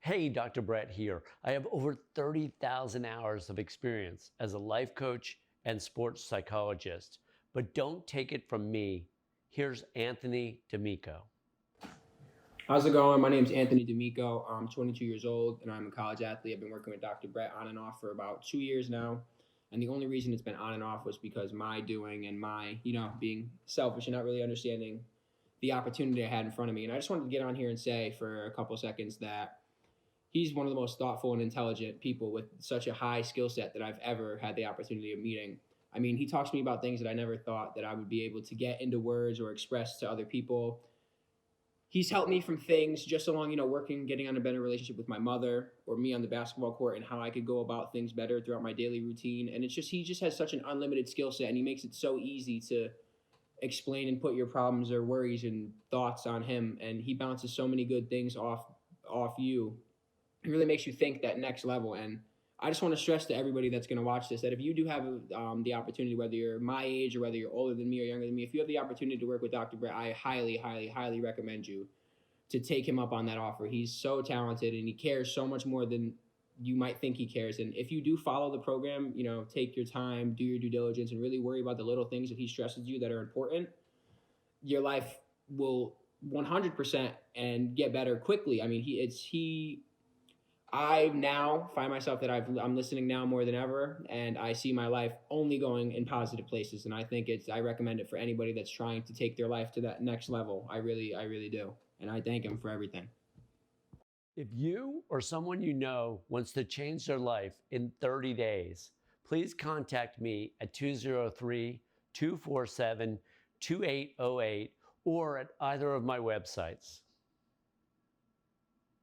Hey, Dr. Brett here. I have over 30,000 hours of experience as a life coach and sports psychologist, but don't take it from me. Here's Anthony D'Amico. How's it going? My name's Anthony D'Amico. I'm 22 years old and I'm a college athlete. I've been working with Dr. Brett on and off for about 2 years now. And the only reason it's been on and off was because my doing and my, being selfish and not really understanding the opportunity I had in front of me. And I just wanted to get on here and say for a couple seconds that he's one of the most thoughtful and intelligent people with such a high skill set that I've ever had the opportunity of meeting. I mean, he talks to me about things that I never thought that I would be able to get into words or express to other people. He's helped me from things just along, working, getting on a better relationship with my mother or me on the basketball court and how I could go about things better throughout my daily routine. And it's just, he just has such an unlimited skill set and he makes it so easy to explain and put your problems or worries and thoughts on him. And he bounces so many good things off you. It really makes you think that next level. And I just want to stress to everybody that's going to watch this that if you do have the opportunity, whether you're my age or whether you're older than me or younger than me, if you have the opportunity to work with Dr. Brett, I highly, highly, highly recommend you to take him up on that offer. He's so talented and he cares so much more than you might think he cares. And if you do follow the program, take your time, do your due diligence, and really worry about the little things that he stresses you that are important, your life will 100% and get better quickly. I mean, I now find myself that I'm listening now more than ever, and I see my life only going in positive places. And I think I recommend it for anybody that's trying to take their life to that next level. I really do. And I thank him for everything. If you or someone you know wants to change their life in 30 days, please contact me at 203-247-2808 or at either of my websites.